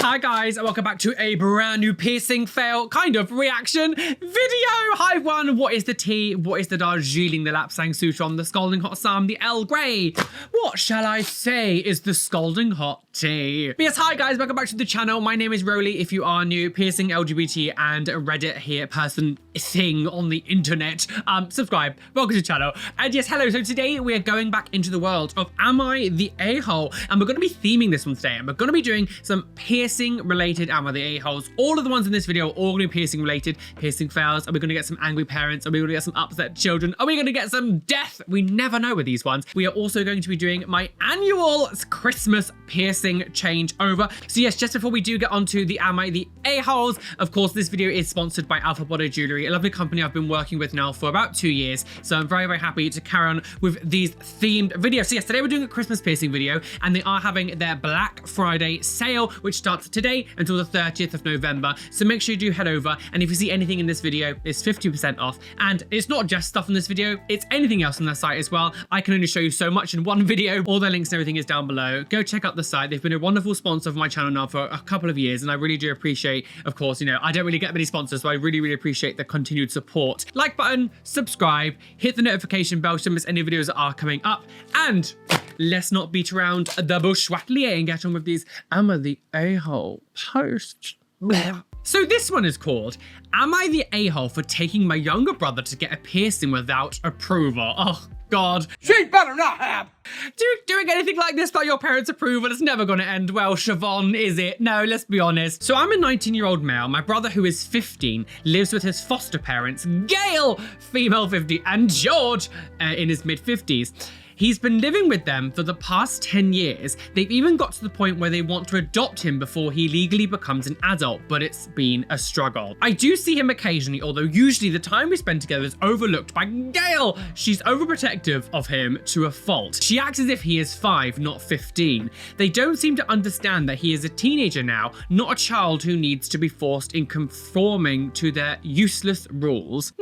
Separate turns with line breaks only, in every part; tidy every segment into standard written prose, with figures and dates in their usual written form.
Hi guys, and welcome back to a brand new piercing fail kind of reaction video. Hi everyone, what is the tea? What is the Darjeeling, the Lapsang Sutron, the Scalding Hot Sam, the Earl Grey? What shall I say is the Scalding Hot Tea? But yes, hi guys, welcome back to the channel. My name is Roly. If you are new, piercing, LGBT, and Reddit here person thing on the internet, subscribe, welcome to the channel. And yes, hello. So today we are going back into the world of Am I the A-Hole? And we're going to be theming this one today. And we're going to be doing some piercing related Am I the A-Holes. All of the ones in this video are all going to be piercing related, piercing fails. Are we going to get some angry parents? Are we going to get some upset children? Are we going to get some death? We never know with these ones. We are also going to be doing my annual Christmas piercing changeover. So yes, just before we do get onto the Am I the A-Holes, of course, this video is sponsored by AlphaBody Jewelry, a lovely company I've been working with now for about 2 years. So I'm very, very happy to carry on with these themed videos. So yes, today we're doing a Christmas piercing video, and they are having their Black Friday sale, which starts today until the 30th of November. So make sure you do head over, and if you see anything in this video, it's 50% off. And it's not just stuff in this video, it's anything else on their site as well. I can only show you so much in one video. All their links and everything is down below. Go check out the site. They've been a wonderful sponsor of my channel now for a couple of years, and I really do appreciate, of course, you know, I don't really get many sponsors, so I really, really appreciate the continued support. Like button, subscribe, hit the notification bell to miss any videos that are coming up, and let's not beat around the bush and get on with these Am I the A-Hole posts. So this one is called, Am I the A-Hole for taking my younger brother to get a piercing without approval? Oh God.
She better not have.
Doing anything like this without your parents' approval is never going to end well, Siobhan, is it? No, let's be honest. So I'm a 19-year-old male. My brother, who is 15, lives with his foster parents, Gail, female 50, and George, in his mid-50s. He's been living with them for the past 10 years. They've even got to the point where they want to adopt him before he legally becomes an adult, but it's been a struggle. I do see him occasionally, although usually the time we spend together is overlooked by Gail. She's overprotective of him to a fault. She acts as if he is 5, not 15. They don't seem to understand that he is a teenager now, not a child who needs to be forced in conforming to their useless rules.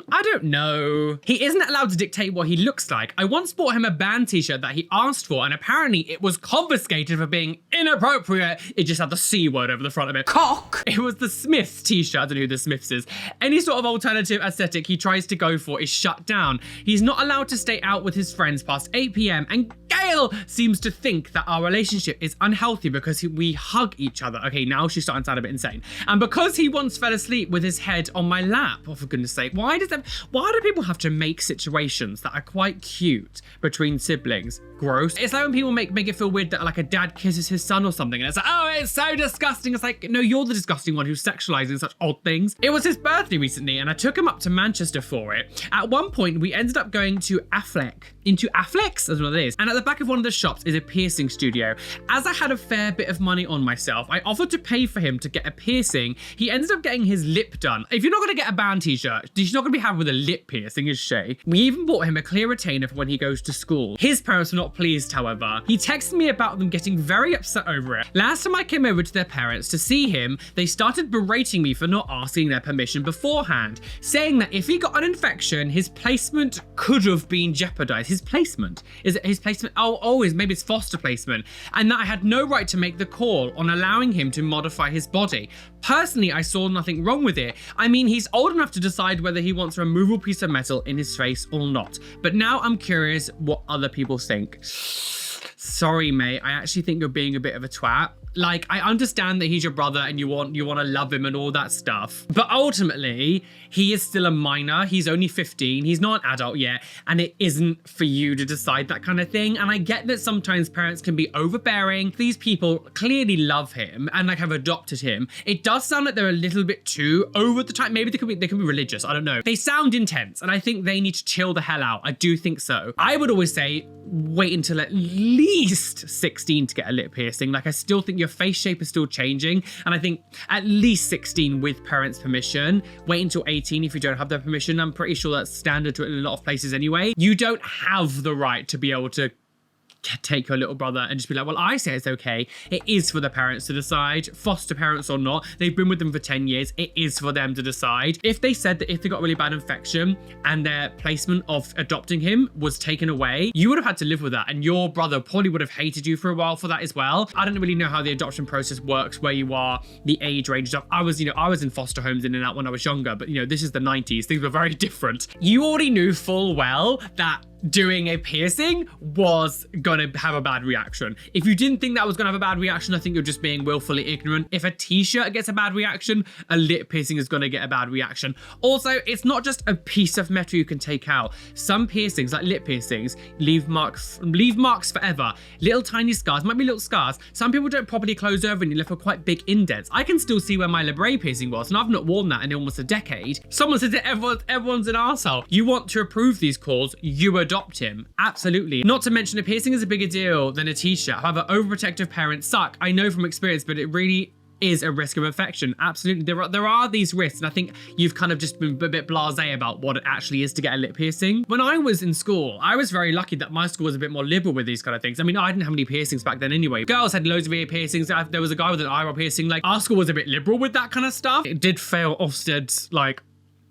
I don't know. He isn't allowed to dictate what he looks like. I once bought him a band t-shirt that he asked for, and apparently it was confiscated for being inappropriate. It just had the C word over the front of it. Cock! It was the Smiths t-shirt. I don't know who the Smiths is. Any sort of alternative aesthetic he tries to go for is shut down. He's not allowed to stay out with his friends past 8 p.m. and Gail seems to think that our relationship is unhealthy because we hug each other. Okay, now she's starting to sound a bit insane. And because he once fell asleep with his head on my lap. Oh, for goodness sake. Why do people have to make situations that are quite cute between siblings gross? It's like when people make it feel weird that like a dad kisses his son or something, and it's like, oh, it's so disgusting. It's like, no, you're the disgusting one who's sexualizing such odd things. It was his birthday recently, and I took him up to Manchester for it. At one point, we ended up going to Affleck's, that's what it is. And at the back of one of the shops is a piercing studio. As I had a fair bit of money on myself, I offered to pay for him to get a piercing. He ended up getting his lip done. If you're not gonna get a band t-shirt, she's not gonna be having with a lip piercing, is she? We even bought him a clear retainer for when he goes to school. His parents were not pleased, however. He texted me about them getting very upset over it. Last time I came over to their parents to see him, they started berating me for not asking their permission beforehand, saying that if he got an infection, his placement could have been jeopardized. His placement? Is it his placement? Oh, maybe it's foster placement. And that I had no right to make the call on allowing him to modify his body. Personally, I saw nothing wrong with it. I mean, he's old enough to decide whether he wants a removable piece of metal in his face or not. But now I'm curious what other people think. Sorry, mate. I actually think you're being a bit of a twat. Like, I understand that he's your brother and you want to love him and all that stuff. But ultimately, he is still a minor. He's only 15. He's not an adult yet. And it isn't for you to decide that kind of thing. And I get that sometimes parents can be overbearing. These people clearly love him and like have adopted him. It does sound like they're a little bit too over the top. Maybe they can be religious. I don't know. They sound intense, and I think they need to chill the hell out. I do think so. I would always say wait until at least 16 to get a lip piercing. Like, I still think your face shape is still changing, and I think at least 16 with parents' permission. Wait until 18 if you don't have their permission. I'm pretty sure that's standard in a lot of places anyway. You don't have the right to be able to take your little brother and just be like, well, I say it's okay. It is for the parents to decide, foster parents or not. They've been with them for 10 years. It is for them to decide. If they said that if they got a really bad infection and their placement of adopting him was taken away, you would have had to live with that. And your brother probably would have hated you for a while for that as well. I don't really know how the adoption process works, where you are, the age range stuff. I was in foster homes in and out when I was younger, but this is the 90s. Things were very different. You already knew full well that doing a piercing was gonna have a bad reaction. If you didn't think that was gonna have a bad reaction, I think you're just being willfully ignorant. If a t-shirt gets a bad reaction, a lip piercing is gonna get a bad reaction. Also, it's not just a piece of metal you can take out. Some piercings, like lip piercings, leave marks forever. Little tiny scars, might be little scars. Some people don't properly close over and you left with quite big indents. I can still see where my labret piercing was, and I've not worn that in almost a decade. Someone says that everyone's an arsehole. You want to approve these calls, you adopt him. Absolutely. Not to mention a piercing is a bigger deal than a t-shirt. However, overprotective parents suck. I know from experience, but it really is a risk of infection. Absolutely. There are these risks, and I think you've kind of just been a bit blasé about what it actually is to get a lip piercing. When I was in school, I was very lucky that my school was a bit more liberal with these kind of things. I mean, I didn't have any piercings back then anyway. Girls had loads of ear piercings. There was a guy with an eyebrow piercing. Like, our school was a bit liberal with that kind of stuff. It did fail Ofsted's, like,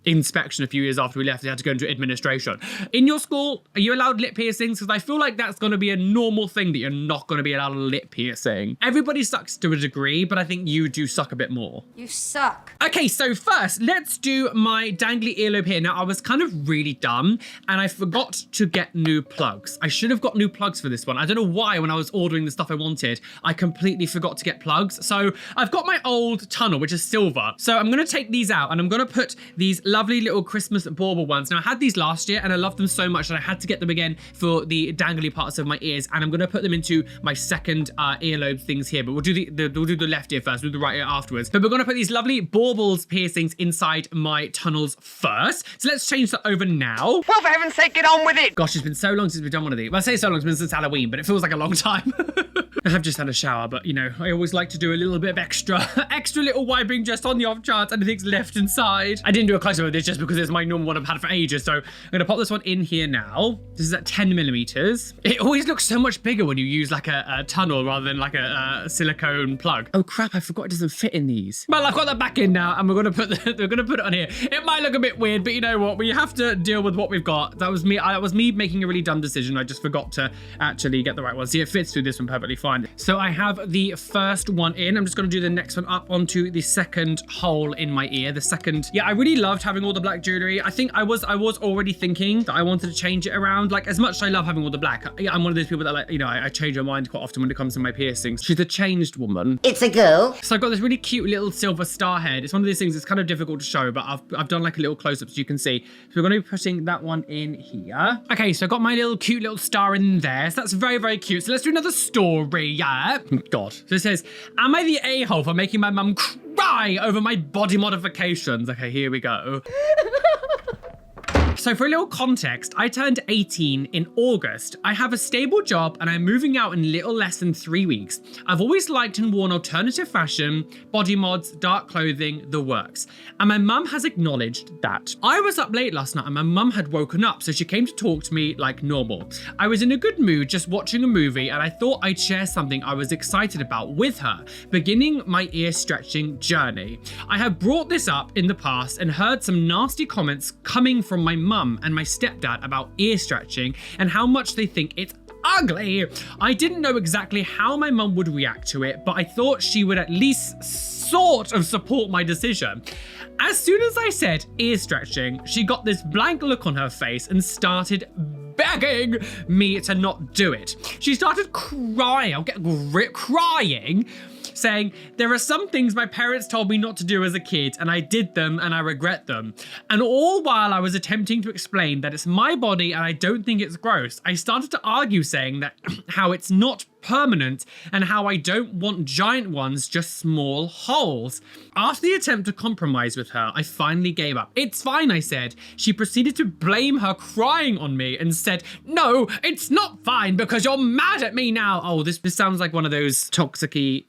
inspection a few years after we left. They had to go into administration. In your school, are you allowed lip piercings? Because I feel like that's going to be a normal thing, that you're not going to be allowed a lip piercing. Everybody sucks to a degree, but I think you do suck a bit more.
You suck.
Okay, so first, let's do my dangly earlobe here. Now, I was kind of really dumb, and I forgot to get new plugs. I should have got new plugs for this one. I don't know why, when I was ordering the stuff I wanted, I completely forgot to get plugs. So I've got my old tunnel, which is silver. So I'm going to take these out, and I'm going to put these lovely little Christmas bauble ones. Now, I had these last year and I loved them so much that I had to get them again for the dangly parts of my ears, and I'm going to put them into my second earlobe things here, but we'll do the left ear first, we'll do the right ear afterwards. But we're going to put these lovely baubles piercings inside my tunnels first. So let's change that over now.
Well, for heaven's sake, get on with it.
Gosh, it's been so long since we've done one of these. Well, I say so long, it's been since Halloween, but it feels like a long time. I have just had a shower, but I always like to do a little bit of extra little wiping just on the off chance anything's left inside. I didn't do a close-up of this just because it's my normal one I've had for ages. So I'm gonna pop this one in here now. This is at 10 millimeters. It always looks so much bigger when you use like a tunnel rather than like a silicone plug. Oh crap, I forgot it doesn't fit in these. Well, I've got that back in now, and we're gonna put it on here. It might look a bit weird, but you know what? We have to deal with what we've got. That was me making a really dumb decision. I just forgot to actually get the right one. See, it fits through this one perfectly fine. So I have the first one in. I'm just gonna do the next one up onto the second hole in my ear. The second, yeah, I really loved having all the black jewelry. I think I was already thinking that I wanted to change it around. Like, as much as I love having all the black, I'm one of those people that, like, I change my mind quite often when it comes to my piercings. She's a changed woman.
It's a girl.
So I've got this really cute little silver star head. It's one of these things that's kind of difficult to show, but I've done like a little close-up so you can see. So we're gonna be putting that one in here. Okay, so I got my cute little star in there. So that's very, very cute. So let's do another story, yeah? God. So it says, am I the a-hole for making my mum cry over my body modifications? Okay, here we go. So for a little context, I turned 18 in August. I have a stable job and I'm moving out in little less than 3 weeks. I've always liked and worn alternative fashion, body mods, dark clothing, the works. And my mum has acknowledged that. I was up late last night and my mum had woken up, so she came to talk to me like normal. I was in a good mood just watching a movie, and I thought I'd share something I was excited about with her, beginning my ear stretching journey. I have brought this up in the past and heard some nasty comments coming from my mum and my stepdad about ear stretching and how much they think it's ugly. I didn't know exactly how my mum would react to it, but I thought she would at least sort of support my decision. As soon as I said ear stretching, she got this blank look on her face and started begging me to not do it. She started crying, crying, saying, there are some things my parents told me not to do as a kid and I did them and I regret them. And all while I was attempting to explain that it's my body and I don't think it's gross, I started to argue saying that how it's not permanent and how I don't want giant ones, just small holes. After the attempt to compromise with her, I finally gave up. It's fine, I said. She proceeded to blame her crying on me and said, no, it's not fine because you're mad at me now. Oh, this sounds like one of those toxic-y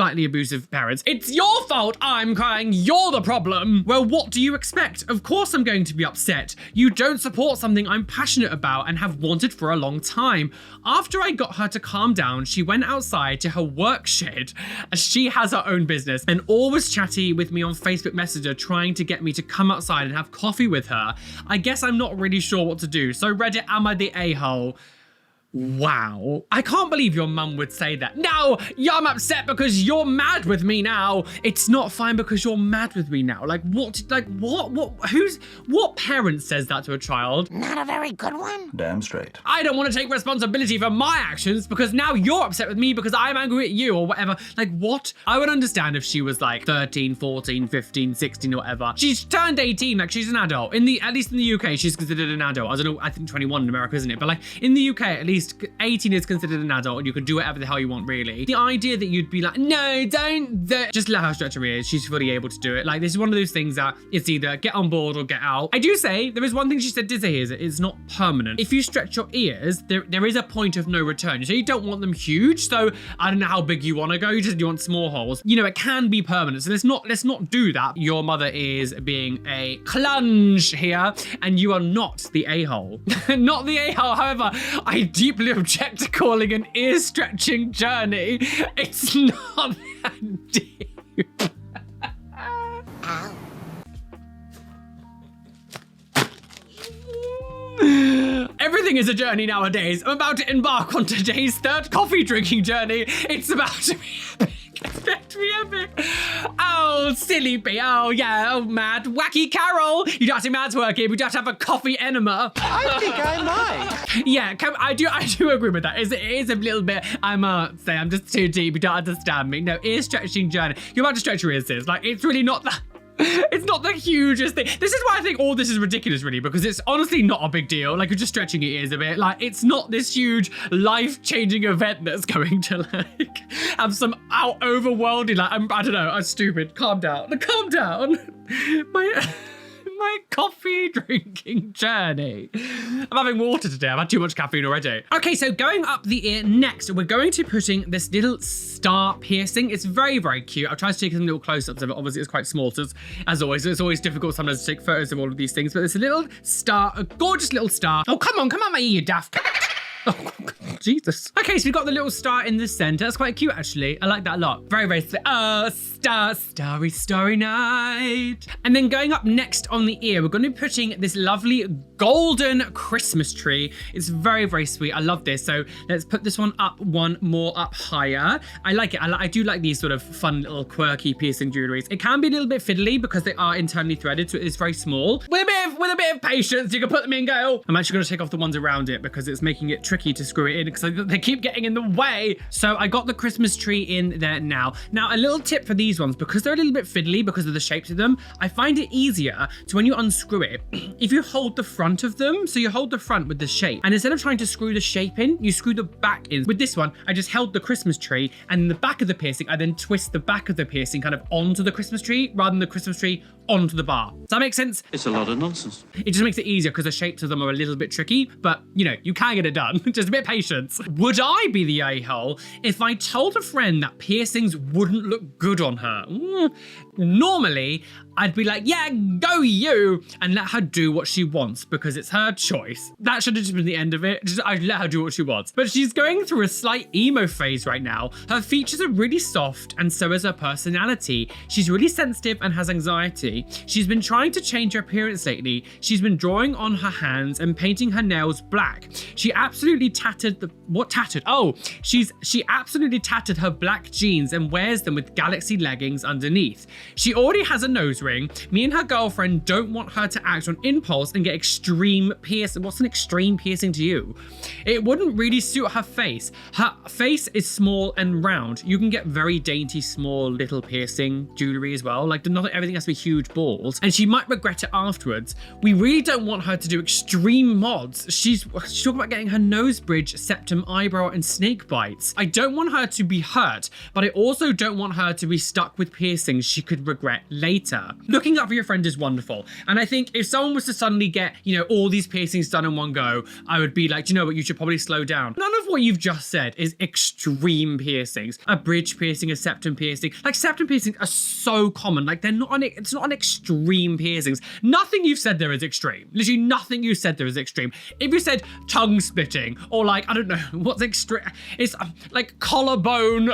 slightly abusive parents. It's your fault I'm crying, you're the problem. Well, what do you expect? Of course I'm going to be upset. You don't support something I'm passionate about and have wanted for a long time. After I got her to calm down, she went outside to her work shed, as she has her own business, and always chatty with me on Facebook Messenger trying to get me to come outside and have coffee with her. I guess I'm not really sure what to do. So Reddit, am I the a-hole? Wow. I can't believe your mum would say that. No, I'm upset because you're mad with me now. It's not fine because you're mad with me now. Like what parent says that to a child?
Not a very good one.
Damn straight.
I don't want to take responsibility for my actions because now you're upset with me because I'm angry at you or whatever. Like what? I would understand if she was like 13, 14, 15, 16 or whatever. She's turned 18, like she's an adult. At least in the UK, she's considered an adult. I don't know, I think 21 in America, isn't it? But like in the UK, at least 18 is considered an adult and you can do whatever the hell you want, really. The idea that you'd be like, no, don't, just let her stretch her ears. She's fully able to do it. Like, this is one of those things that it's either get on board or get out. I do say, there is one thing she did say is it's not permanent. If you stretch your ears, there is a point of no return. So you don't want them huge. So I don't know how big you want to go. You want small holes. You know, it can be permanent. So let's not do that. Your mother is being a clunge here and you are not the a-hole. Not the a-hole. However, I deeply object to calling an ear-stretching journey. It's not that deep.
Ow.
Everything is a journey nowadays. I'm about to embark on today's third coffee drinking journey. It's about to be epic. It's about to be epic. Oh, silly bee. Oh, yeah. Oh, mad. Wacky Carol. You don't have to be mad to work here. We don't have to have a coffee enema.
I think I might.
Yeah, I do agree with that. It is a little bit, I must say, I'm just too deep. You don't understand me. No, ear stretching journey. You're about to stretch your ears, sis. Like, it's really not that. It's not the hugest thing. This is why I think all this is ridiculous, really, because it's honestly not a big deal. Like, you're just stretching your ears a bit. Like, it's not this huge life-changing event that's going to, like, have some overworlding, like, I don't know, I'm stupid. Calm down. Calm down. My coffee drinking journey. I'm having water today. I've had too much caffeine already. Okay, so going up the ear next, we're going to putting this little star piercing. It's very, very cute. I've tried to take some little close-ups of it. Obviously, it's quite small, so as always, it's always difficult sometimes to take photos of all of these things, but it's a little star, a gorgeous little star. Oh, come on, my ear, you daft. Oh, Jesus. Okay, so we've got the little star in the center. That's quite cute, actually. I like that a lot. Very, very starry night. And then going up next on the ear, we're going to be putting this lovely golden Christmas tree. It's very, very sweet. I love this. So let's put this one more up higher. I like it. I do like these sort of fun little quirky piercing jewelries. It can be a little bit fiddly because they are internally threaded, so it's very small. With a bit of patience, you can put them in, go. I'm actually going to take off the ones around it because it's making it tricky to screw it in because they keep getting in the way. So I got the Christmas tree in there now. Now, a little tip for these ones, because they're a little bit fiddly because of the shapes of them, I find it easier to, when you unscrew it, if you hold the front of them, so you hold the front with the shape, and instead of trying to screw the shape in, you screw the back in. With this one, I just held the Christmas tree, and in the back of the piercing, I then twist the back of the piercing kind of onto the Christmas tree rather than the Christmas tree onto the bar. Does that make sense?
It's a lot of nonsense.
It just makes it easier because the shapes of them are a little bit tricky, but you know, you can get it done. Just a bit of patience. Would I be the a-hole if I told a friend that piercings wouldn't look good on her? Normally, I'd be like, yeah, go you, and let her do what she wants because it's her choice. That should have just been the end of it. I'd let her do what she wants. But she's going through a slight emo phase right now. Her features are really soft and so is her personality. She's really sensitive and has anxiety. She's been trying to change her appearance lately. She's been drawing on her hands and painting her nails black. She absolutely tattered she absolutely tattered her black jeans and wears them with galaxy leggings underneath. She already has a nose ring. Me and her girlfriend don't want her to act on impulse and get extreme piercing. What's an extreme piercing to you? It wouldn't really suit her face. Her face is small and round. You can get very dainty, small, little piercing jewelry as well. Like, not everything has to be huge balls. And she might regret it afterwards. We really don't want her to do extreme mods. She's talking about getting her nose nose bridge, septum, eyebrow, and snake bites. I don't want her to be hurt, but I also don't want her to be stuck with piercings she could regret later. Looking out for your friend is wonderful. And I think if someone was to suddenly get, you know, all these piercings done in one go, I would be like, do you know what, you should probably slow down. None of what you've just said is extreme piercings. A bridge piercing, a septum piercing. Like, septum piercings are so common. Like, it's not an extreme piercings. Nothing you've said there is extreme. Literally nothing you said there is extreme. If you said tongue splitting or like, I don't know, what's extreme? It's like collarbone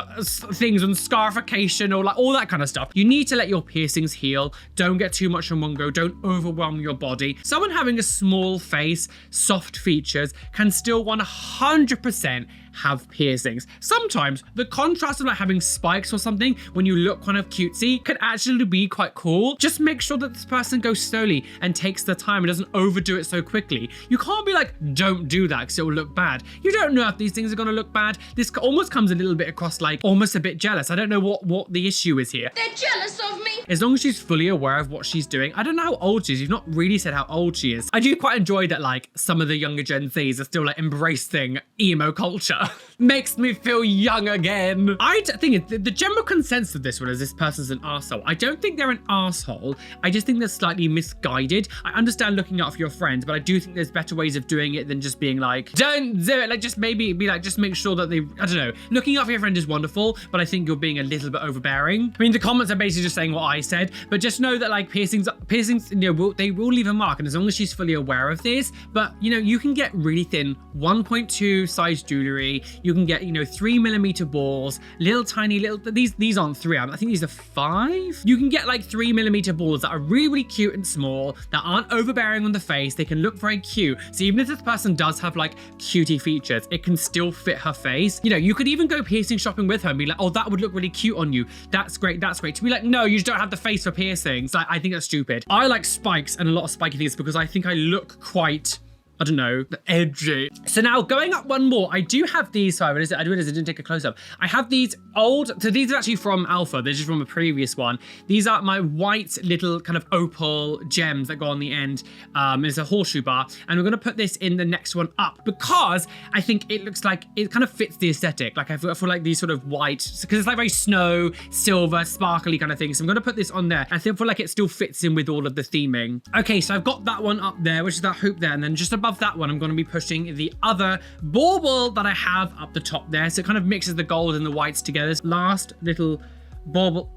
things and scarification or like all that kind of stuff. You need to let your piercings heal. Don't get too much in one go. Don't overwhelm your body. Someone having a small face, soft features can still 100% have piercings. Sometimes the contrast of like having spikes or something when you look kind of cutesy can actually be quite cool. Just make sure that this person goes slowly and takes their time and doesn't overdo it so quickly. You can't be like, don't do that because it will look bad. You don't know if these things are going to look bad. This almost comes a little bit across like almost a bit jealous. I don't know what the issue is here.
They're jealous of me.
As long as she's fully aware of what she's doing. I don't know how old she is. You've not really said how old she is. I do quite enjoy that like some of the younger Gen Zs are still like embracing emo culture. Makes me feel young again. I think the general consensus of this one is this person's an arsehole. I don't think they're an arsehole. I just think they're slightly misguided. I understand looking out for your friends, but I do think there's better ways of doing it than just being like, don't do it. Like, just maybe be like, just make sure that they, I don't know. Looking out for your friend is wonderful, but I think you're being a little bit overbearing. I mean, the comments are basically just saying what I said, but just know that like piercings, you know, they will leave a mark, and as long as she's fully aware of this, but you know, you can get really thin 1.2 size jewelry. You can get, you know, 3mm balls, little tiny little, these aren't 3, I think these are 5. You can get like 3mm balls that are really, really cute and small, that aren't overbearing on the face. They can look very cute. So even if this person does have like cutie features, it can still fit her face. You know, you could even go piercing shopping with her and be like, oh, that would look really cute on you. That's great, that's great. To be like, no, you just don't have the face for piercings. Like, I think that's stupid. I like spikes and a lot of spiky things because I think I look quite, I don't know, edgy. So now going up one more, I do have these, sorry, I didn't take a close up. I have these old, so these are actually from Alpha. They're just from a previous one. These are my white little kind of opal gems that go on the end. It's a horseshoe bar. And we're gonna put this in the next one up because I think it looks like it kind of fits the aesthetic. Like I feel like these sort of white, because it's like very snow, silver, sparkly kind of thing. So I'm gonna put this on there. I feel like it still fits in with all of the theming. Okay, so I've got that one up there, which is that hoop there. And then just above that one, I'm going to be pushing the other bauble that I have up the top there. So it kind of mixes the gold and the whites together. Last little bauble.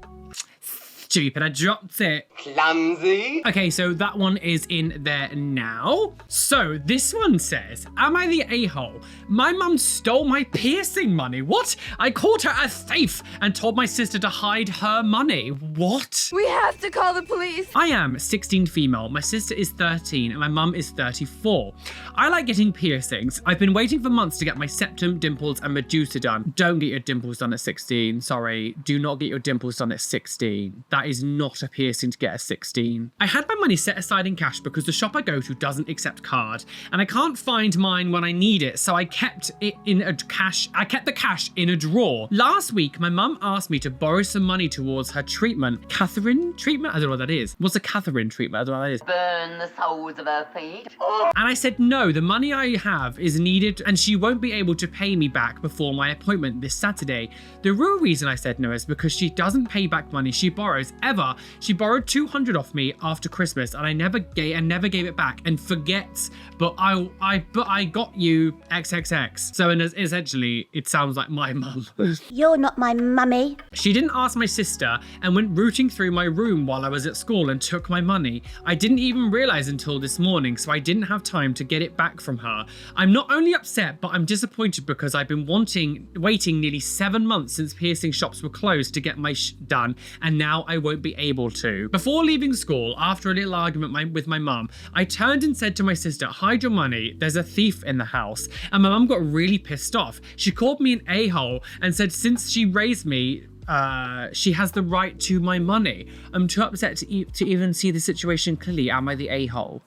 Stupid, I dropped it.
Clumsy.
Okay, so that one is in there now. So this one says, am I the a-hole? My mum stole my piercing money. What? I called her a thief and told my sister to hide her money. What?
We have to call the police.
I am 16 female, my sister is 13 and my mum is 34. I like getting piercings. I've been waiting for months to get my septum, dimples and medusa done. Don't get your dimples done at 16. Sorry, do not get your dimples done at 16. That is not a piercing to get at 16. I had my money set aside in cash because the shop I go to doesn't accept card and I can't find mine when I need it, so I kept it in a cash. I kept the cash in a drawer. Last week, my mum asked me to borrow some money towards her treatment. Catherine treatment? I don't know what that is. What's a Catherine treatment? I don't know what that is.
Burn the soles of her feet.
And I said, no, the money I have is needed and she won't be able to pay me back before my appointment this Saturday. The real reason I said no is because she doesn't pay back money she borrows ever. She borrowed 200 off me after Christmas and I never gave it back and forgets, but I got you XXX. So essentially it sounds like my mum.
You're not my mummy.
She didn't ask my sister and went rooting through my room while I was at school and took my money. I didn't even realize until this morning, so I didn't have time to get it back from her. I'm not only upset, but I'm disappointed because I've been waiting nearly 7 months since piercing shops were closed to get my done, and now I won't be able to. Before leaving school, after a little argument with my mum, I turned and said to my sister, hide your money, there's a thief in the house. And my mum got really pissed off. She called me an a-hole and said since she raised me, she has the right to my money. I'm too upset to even see the situation clearly. Am I the a-hole?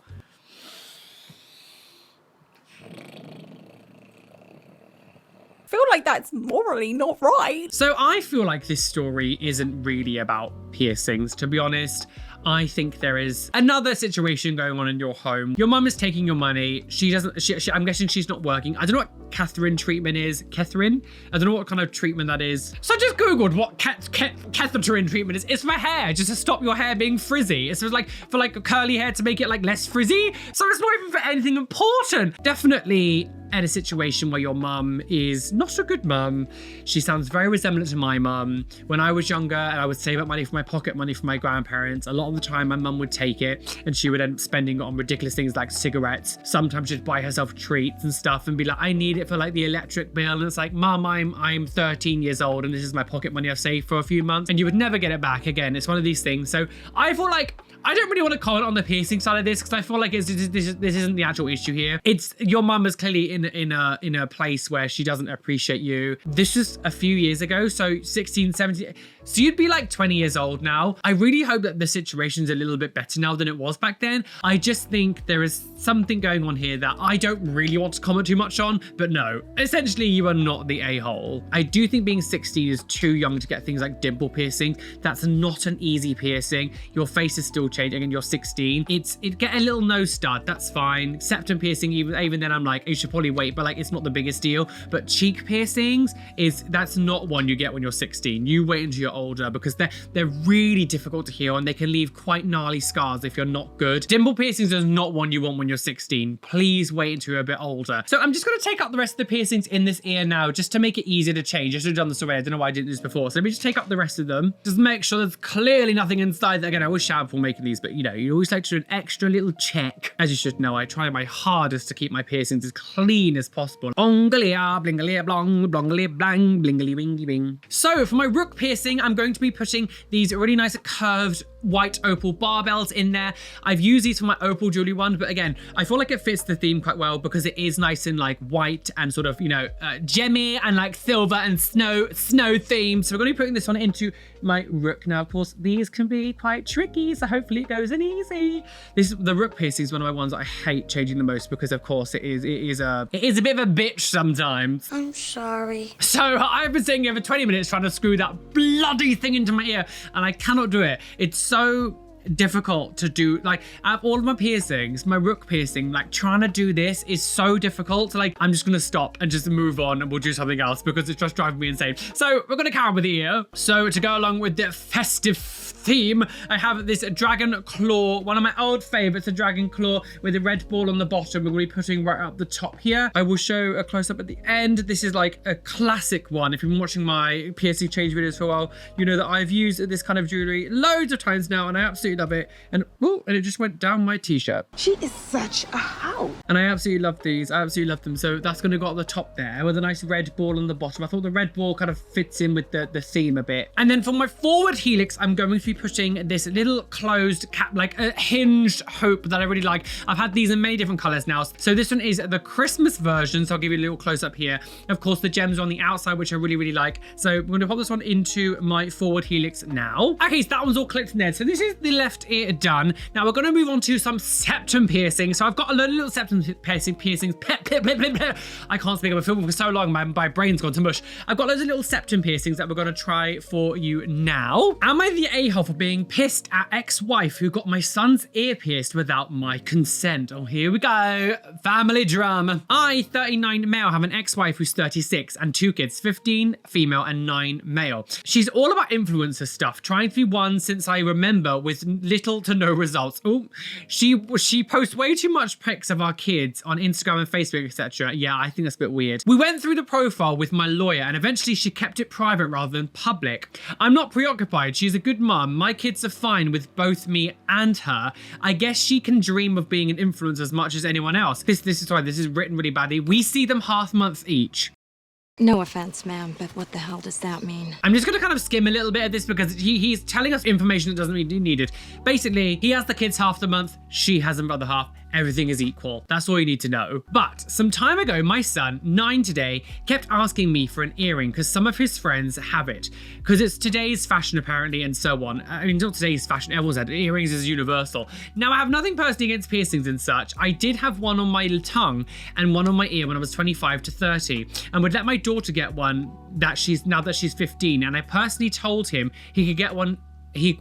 I feel like that's morally not right.
So I feel like this story isn't really about piercings, to be honest. I think there is another situation going on in your home. Your mum is taking your money. I'm guessing she's not working. I don't know what Catherine treatment is. Catherine? I don't know what kind of treatment that is. So I just Googled what Catherine treatment is. It's for hair, just to stop your hair being frizzy. It's like for like curly hair to make it like less frizzy. So it's not even for anything important. Definitely at a situation where your mum is not a good mum. She sounds very resemblant to my mum. When I was younger and I would save up money for my pocket money for my grandparents, a lot of the time my mum would take it and she would end up spending it on ridiculous things like cigarettes. Sometimes she'd buy herself treats and stuff and be like, I need it for like the electric bill. And it's like, Mum, I'm 13 years old and this is my pocket money I've saved for a few months, and you would never get it back again. It's one of these things. So I feel like I don't really want to comment on the piercing side of this because I feel like this isn't the actual issue here. It's your mum is clearly in a place where she doesn't appreciate you. This was a few years ago, so 16, 17. So you'd be like 20 years old now. I really hope that the situation's a little bit better now than it was back then. I just think there is something going on here that I don't really want to comment too much on, but no, essentially you are not the a-hole. I do think being 16 is too young to get things like dimple piercing. That's not an easy piercing. Your face is still changing and you're 16. It get a little nose stud, that's fine. Septum piercing, even then I'm like, you should probably wait, but like it's not the biggest deal. But cheek piercings that's not one you get when you're 16. You wait until you're older because they're really difficult to heal and they can leave quite gnarly scars if you're not good. Dimple piercings is not one you want when you're 16. Please wait until you're a bit older. So I'm just going to take up the rest of the piercings in this ear now just to make it easier to change. I should have done this already. I don't know why I didn't do this before. So let me just take up the rest of them. Just make sure there's clearly nothing inside. Again, I always shout before making these, but you know, you always like to do an extra little check. As you should know, I try my hardest to keep my piercings as clean as possible. Ongalia, blingalia, blong, blongalia, blang, blingally, wingy, bing. So for my rook piercing, I'm going to be putting these really nice curved white opal barbells in there. I've used these for my opal jewelry one, but again, I feel like it fits the theme quite well because it is nice and like white and sort of, you know, gemmy and like silver and snow themed. So we're going to be putting this one into my rook. Now, of course, these can be quite tricky, so hopefully it goes in easy. The rook piercing is one of my ones that I hate changing the most because, of course, it is a bit of a bitch sometimes.
I'm sorry.
So I've been sitting here for 20 minutes trying to screw that bloody thing into my ear, and I cannot do it. It's so difficult to do. Like, out of all of my piercings, my rook piercing, like trying to do this is so difficult. So like, I'm just gonna stop and just move on and we'll do something else because it's just driving me insane. So we're gonna carry on with the ear. So to go along with the festive theme, I have this dragon claw, one of my old favorites, a dragon claw with a red ball on the bottom. We're gonna be putting right up the top here. I will show a close up at the end. This is like a classic one. If you've been watching my piercing change videos for a while, you know that I've used this kind of jewelry loads of times now and I absolutely love it. And it just went down my t-shirt.
She is such a hoe.
And I absolutely love these. I absolutely love them. So that's going to go at the top there with a nice red ball on the bottom. I thought the red ball kind of fits in with the theme a bit. And then for my forward helix, I'm going to be putting this little closed cap, like a hinged hoop that I really like. I've had these in many different colors now. So this one is the Christmas version. So I'll give you a little close up here. Of course, the gems are on the outside, which I really, really like. So we're going to pop this one into my forward helix now. Okay, so that one's all clipped in there. So this is the left ear done. Now we're going to move on to some septum piercing. So I've got a load of little septum piercings. I can't speak. I've been filming for so long. My brain's gone to mush. I've got loads of little septum piercings that we're going to try for you now. Am I the a-hole for being pissed at ex-wife who got my son's ear pierced without my consent? Oh, here we go. Family drama. I, 39 male, have an ex-wife who's 36 and 2 kids, 15 female and 9 male. She's all about influencer stuff, trying to be one since I remember with little to no results. Oh, she posts way too much pics of our kids on Instagram and Facebook, etc. Yeah, I think that's a bit weird. We went through the profile with my lawyer and eventually she kept it private rather than public. I'm not preoccupied. She's a good mum. My kids are fine with both me and her. I guess she can dream of being an influencer as much as anyone else. This is written really badly. We see them half months each.
No offense, ma'am, but what the hell does that mean?
I'm just going to kind of skim a little bit of this because he's telling us information that doesn't need needed. Basically, he has the kids half the month, she has them for the other half. everything is equal. That's all you need to know. But some time ago, my son, 9 today, kept asking me for an earring because some of his friends have it. Because it's today's fashion apparently and so on. I mean, not today's fashion, everyone's had earrings is universal. Now, I have nothing personally against piercings and such. I did have one on my tongue and one on my ear when I was 25 to 30 and would let my daughter get one now that she's 15. And I personally told him he could get one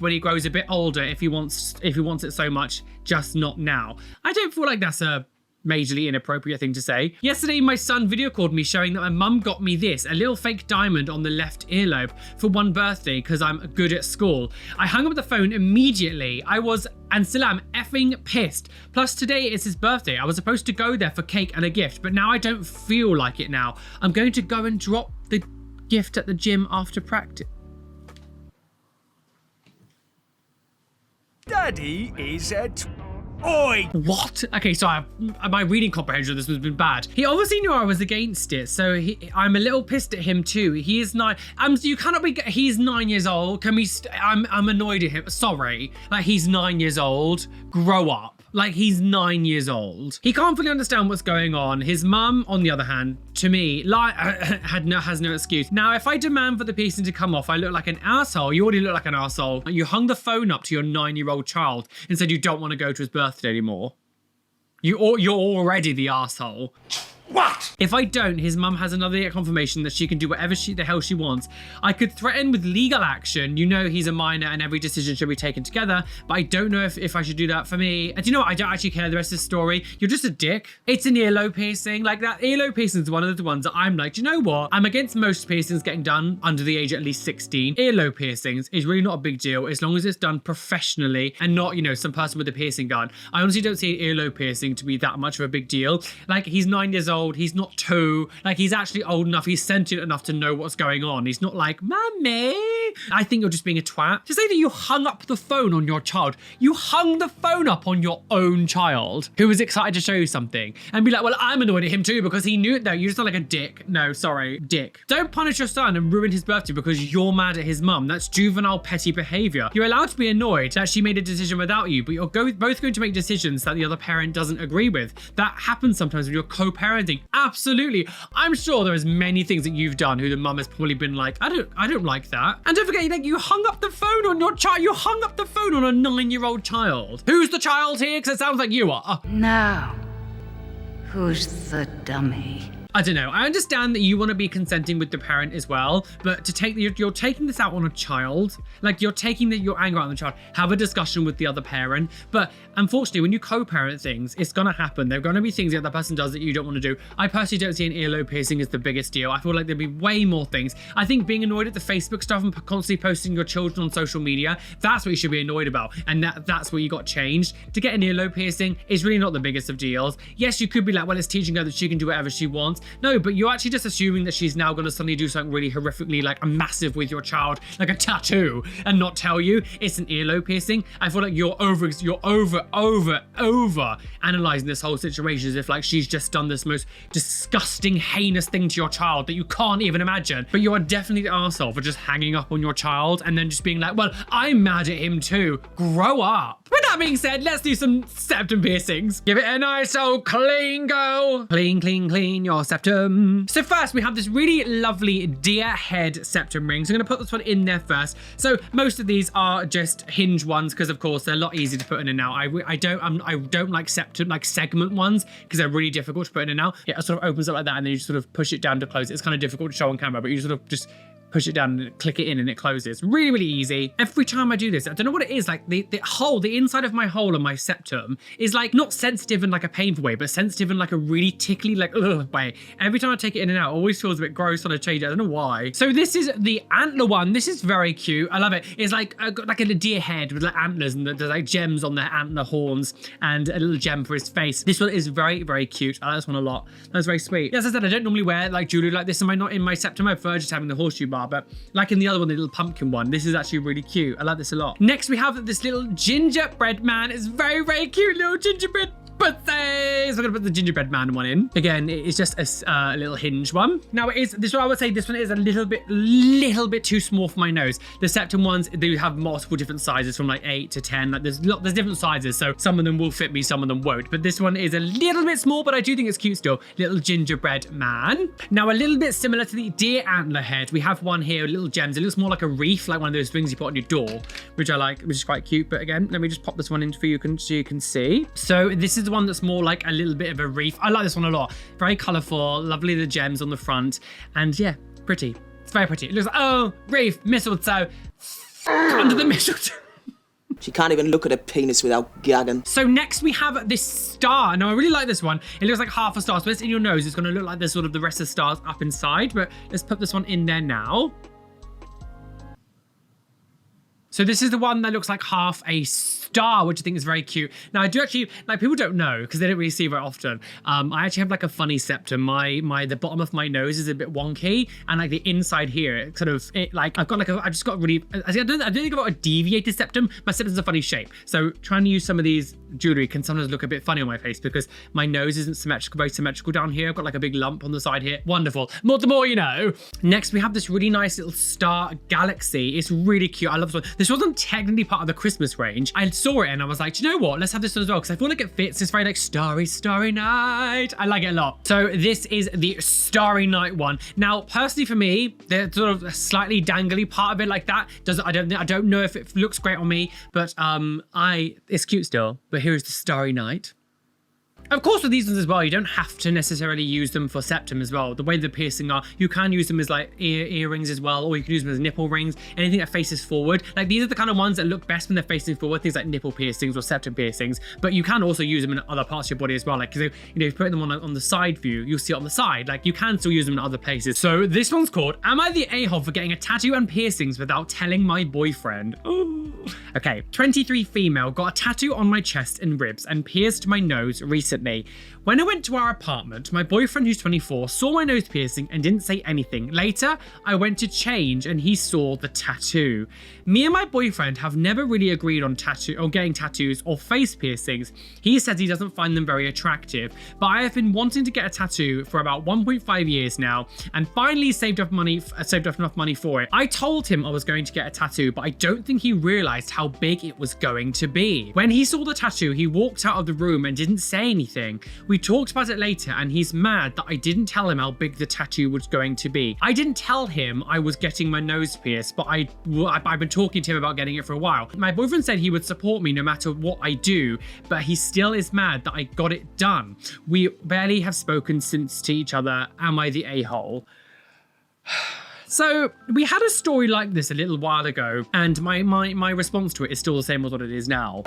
when he grows a bit older if he wants it so much, just not now. I don't feel like that's a majorly inappropriate thing to say. Yesterday, my son video called me showing that my mum got me this, a little fake diamond on the left earlobe for one birthday because I'm good at school. I hung up the phone immediately. I was, and still am, effing pissed. Plus today is his birthday. I was supposed to go there for cake and a gift, but now I don't feel like it now. I'm going to go and drop the gift at the gym after practice.
Daddy is a Oi!
What? Okay, so my reading comprehension of this has been bad. He obviously knew I was against it, so I'm a little pissed at him too. He is 9. You cannot be. He's 9 years old. Can we? I'm annoyed at him. Sorry, like he's 9 years old. Grow up. Like he's 9 years old. He can't fully understand what's going on. His mum, on the other hand, to me, has no excuse. Now, if I demand for the piercing to come off, I look like an asshole. You already look like an asshole. You hung the phone up to your 9-year-old child and said you don't want to go to his birthday anymore. You're already the asshole.
What?
If I don't, his mum has another confirmation that she can do whatever the hell she wants. I could threaten with legal action. You know he's a minor and every decision should be taken together, but I don't know if I should do that for me. And do you know what? I don't actually care the rest of the story. You're just a dick. It's an earlobe piercing. Like that earlobe piercing is one of the ones that I'm like, do you know what? I'm against most piercings getting done under the age of at least 16. Earlobe piercings is really not a big deal as long as it's done professionally and not, some person with a piercing gun. I honestly don't see an earlobe piercing to be that much of a big deal. Like he's 9 years old. He's not 2. Like he's actually old enough. He's sentient enough to know what's going on. He's not like, Mummy. I think you're just being a twat. To say that you hung up the phone on your child. You hung the phone up on your own child who was excited to show you something and be like, well, I'm annoyed at him too because he knew it. No, you just sound like a dick. No, sorry, dick. Don't punish your son and ruin his birthday because you're mad at his mum. That's juvenile petty behavior. You're allowed to be annoyed that she made a decision without you, but you're both going to make decisions that the other parent doesn't agree with. That happens sometimes when you're co-parenting. Absolutely. I'm sure there's many things that you've done who the mum has probably been like, I don't like that. And don't forget, you hung up the phone on your child. You hung up the phone on a 9-year-old child. Who's the child here? Because it sounds like you are.
Now, who's the dummy?
I don't know. I understand that you want to be consenting with the parent as well, but you're taking this out on a child. Like you're taking your anger out on the child. Have a discussion with the other parent. But unfortunately, when you co-parent things, it's going to happen. There are going to be things the other person does that you don't want to do. I personally don't see an earlobe piercing as the biggest deal. I feel like there'd be way more things. I think being annoyed at the Facebook stuff and constantly posting your children on social media, that's what you should be annoyed about. And that's what you got changed. To get an earlobe piercing is really not the biggest of deals. Yes, you could be like, well, it's teaching her that she can do whatever she wants. No, but you're actually just assuming that she's now going to suddenly do something really horrifically like a massive with your child, like a tattoo, and not tell you it's an earlobe piercing. I feel like you're over analyzing this whole situation as if like she's just done this most disgusting, heinous thing to your child that you can't even imagine. But you are definitely the arsehole for just hanging up on your child and then just being like, well, I'm mad at him too. Grow up. With that being said, let's do some septum piercings. Give it a nice old clean go. Clean, clean, clean your septum. So first we have this really lovely deer head septum ring. So I'm gonna put this one in there first. So most of these are just hinge ones because of course they're a lot easier to put in and out. I don't like septum, like segment ones because they're really difficult to put in and out. Yeah, it sort of opens up like that and then you just sort of push it down to close it. It's kind of difficult to show on camera, but you sort of just push it down and click it in and it closes. Really, really easy. Every time I do this, I don't know what it is, like the inside of my hole and my septum is like not sensitive in like a painful way, but sensitive in like a really tickly, like way. Every time I take it in and out, it always feels a bit gross when I change it. I don't know why. So this is the antler one. This is very cute. I love it. It's like a deer head with like antlers and there's like gems on their antler horns and a little gem for his face. This one is very, very cute. I like this one a lot. That's very sweet. As I said, I don't normally wear like jewelry like this. Am I not in my septum? I prefer just having the horseshoe bar. But like in the other one, the little pumpkin one, this is actually really cute. I like this a lot. Next, we have this little gingerbread man. It's very, very cute little gingerbread pussies. We're gonna put the gingerbread man one in. Again, it's just a little hinge one. Now it is, this one I would say this one is a little bit too small for my nose. The septum ones, they have multiple different sizes from like 8 to 10. Like there's different sizes, so some of them will fit me, some of them won't. But this one is a little bit small, but I do think it's cute still. Little gingerbread man. Now a little bit similar to the deer antler head, we have one here, little gems. It looks more like a wreath, like one of those things you put on your door, which I like, which is quite cute. But again, let me just pop this one in for you so you can see. So this is the one that's more like a little bit of a wreath. I like this one a lot. Very colorful, lovely, the gems on the front, and yeah, pretty. It's very pretty. It looks like, oh, wreath, mistletoe, under the mistletoe.
She can't even look at her penis without gagging.
So next we have this star. Now I really like this one. It looks like half a star. So it's in your nose. It's going to look like there's sort of the rest of the stars up inside. But let's put this one in there now. So this is the one that looks like half a star, which I think is very cute. Now I do actually, like, people don't know because they don't really see very often. I actually have like a funny septum. The bottom of my nose is a bit wonky, and like the inside here, it sort of, like I've got like I just got really, I don't think I've got a deviated septum. My septum's a funny shape. So trying to use some of these jewelry can sometimes look a bit funny on my face because my nose isn't symmetrical, very symmetrical down here. I've got like a big lump on the side here. Wonderful. More the more you know. Next we have this really nice little star galaxy. It's really cute. I love this one. This wasn't technically part of the Christmas range. I saw it and I was like, do you know what? Let's have this one as well because I feel like it fits. It's very like starry, starry night. I like it a lot. So this is the starry night one. Now, personally for me, the sort of a slightly dangly part of it like that I don't know if it looks great on me, but it's cute still. But here's the starry night. Of course, with these ones as well, you don't have to necessarily use them for septum as well. The way the piercing are, you can use them as like earrings as well, or you can use them as nipple rings, anything that faces forward. Like these are the kind of ones that look best when they're facing forward, things like nipple piercings or septum piercings, but you can also use them in other parts of your body as well. Like, you know, if you put them on the side view, you'll see it on the side. Like you can still use them in other places. So this one's called, Am I the A-Hole for getting a tattoo and piercings without telling my boyfriend? Ooh. Okay, 23 female, got a tattoo on my chest and ribs and pierced my nose recently. When I went to our apartment, my boyfriend, who's 24, saw my nose piercing and didn't say anything. Later, I went to change and he saw the tattoo. Me and my boyfriend have never really agreed on getting tattoos or face piercings. He says he doesn't find them very attractive, but I have been wanting to get a tattoo for about 1.5 years now and finally saved up enough money for it. I told him I was going to get a tattoo, but I don't think he realized how big it was going to be. When he saw the tattoo, he walked out of the room and didn't say anything. We talked about it later and he's mad that I didn't tell him how big the tattoo was going to be. I didn't tell him I was getting my nose pierced, but I've been talking to him about getting it for a while. My boyfriend said he would support me no matter what I do, but he still is mad that I got it done. We barely have spoken since to each other. Am I the a-hole? So we had a story like this a little while ago, and my response to it is still the same as what it is now.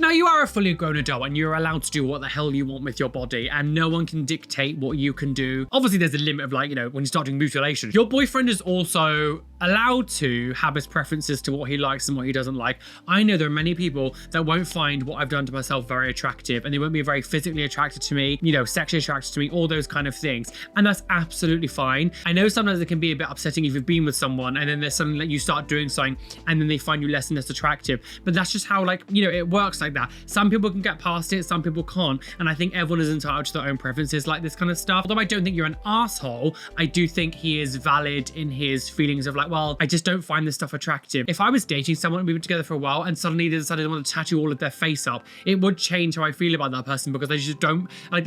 Now, you are a fully grown adult and you're allowed to do what the hell you want with your body, and no one can dictate what you can do. Obviously, there's a limit of, like, you know, when you start doing mutilation. Your boyfriend is also allowed to have his preferences to what he likes and what he doesn't like. I know there are many people that won't find what I've done to myself very attractive, and they won't be very physically attracted to me, you know, sexually attracted to me, all those kind of things. And that's absolutely fine. I know sometimes it can be a bit upsetting if you've been with someone and then there's something that you start doing something and then they find you less and less attractive, but that's just how, like, you know, it works like that. Some people can get past it, some people can't, and I think everyone is entitled to their own preferences like this kind of stuff. Although I don't think you're an asshole, I do think he is valid in his feelings of like, well, I just don't find this stuff attractive. If I was dating someone and we were together for a while and suddenly they decided they want to tattoo all of their face up, it would change how I feel about that person because I just don't, I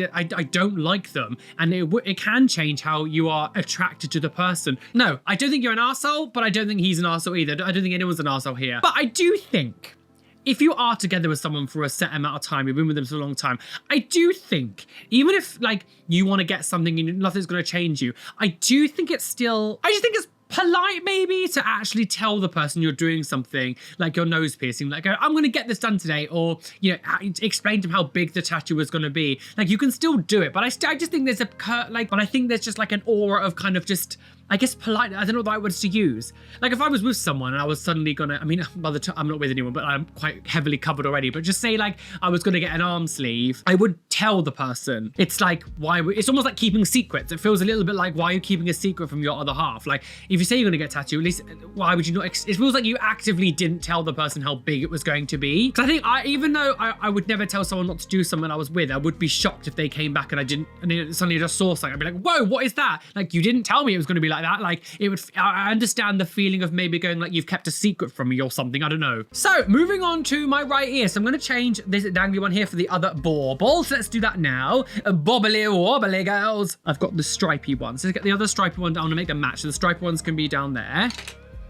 don't like them, and it can change how you are attracted to the person. No, I don't think you're an arsehole, but I don't think he's an arsehole either. I don't think anyone's an arsehole here. But I do think if you are together with someone for a set amount of time, you've been with them for a long time, I do think, even if like you want to get something and nothing's going to change you, I do think it's still, I just think it's polite maybe to actually tell the person you're doing something like your nose piercing, like, I'm going to get this done today, or, you know, explain to them how big the tattoo is going to be. Like, you can still do it, but I just think there's but I think there's just like an aura of kind of just, I guess polite, I don't know the right words to use. Like if I was with someone and I was suddenly gonna, I mean, by the time I'm not with anyone, but I'm quite heavily covered already, but just say like I was gonna get an arm sleeve, I would tell the person. It's like, it's almost like keeping secrets. It feels a little bit like, why are you keeping a secret from your other half? Like if you say you're gonna get a tattoo, at least why would you not, it feels like you actively didn't tell the person how big it was going to be. Because I think even though I would never tell someone not to do something I was with, I would be shocked if they came back and I didn't, and suddenly I just saw something. I'd be like, whoa, what is that? Like you didn't tell me it was gonna be like that. Like it would, I understand the feeling of maybe going like you've kept a secret from me or something, I don't know. So moving on to my right ear. So I'm gonna change this dangly one here for the other bauble. So let's do that now. Bobbly wobbly girls. I've got the stripy one. So let's get the other stripy one down to make them match. So the stripy ones can be down there.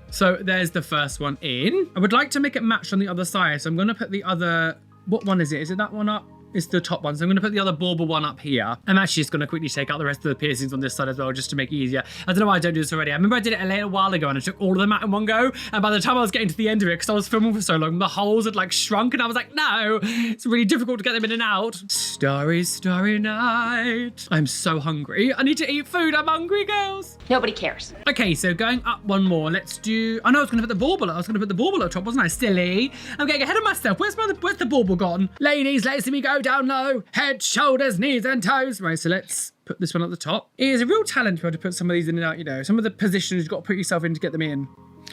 So there's the first one in. I would like to make it match on the other side. So I'm gonna put the other, what one is it? Is it that one up? It's the top one. So I'm going to put the other bauble one up here. I'm actually just going to quickly take out the rest of the piercings on this side as well, just to make it easier. I don't know why I don't do this already. I remember I did it a little while ago and I took all of them out in one go. And by the time I was getting to the end of it, because I was filming for so long, the holes had like shrunk and I was like, no, it's really difficult to get them in and out. Starry, starry night. I'm so hungry. I need to eat food. I'm hungry, girls.
Nobody cares.
Okay, so going up one more. Let's do, oh no, I was going to put the bauble. I was going to put the bauble up top, wasn't I? Silly. I'm getting ahead of myself. Where's the bauble gone? Ladies, let's see me go down low. Head, shoulders, knees and toes. Right, so let's put this one at the top. It is a real talent to be able to put some of these in and out, you know. Some of the positions you've got to put yourself in to get them in.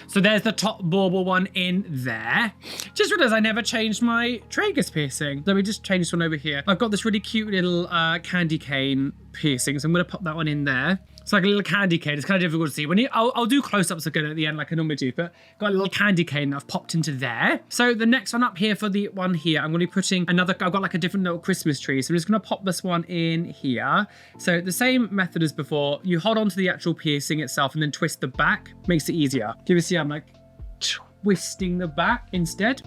So there's the top bauble one in there. Just realized I never changed my Tragus piercing. Let me just change this one over here. I've got this really cute little candy cane piercing, so I'm going to pop that one in there. It's like a little candy cane. It's kind of difficult to see. I'll do close-ups again at the end like I normally do, but got a little candy cane that I've popped into there. So the next one up here for the one here, I'm going to be putting another, I've got like a different little Christmas tree. So I'm just going to pop this one in here. So the same method as before. You hold on to the actual piercing itself and then twist the back. Makes it easier. Do you see I'm like twisting the back instead?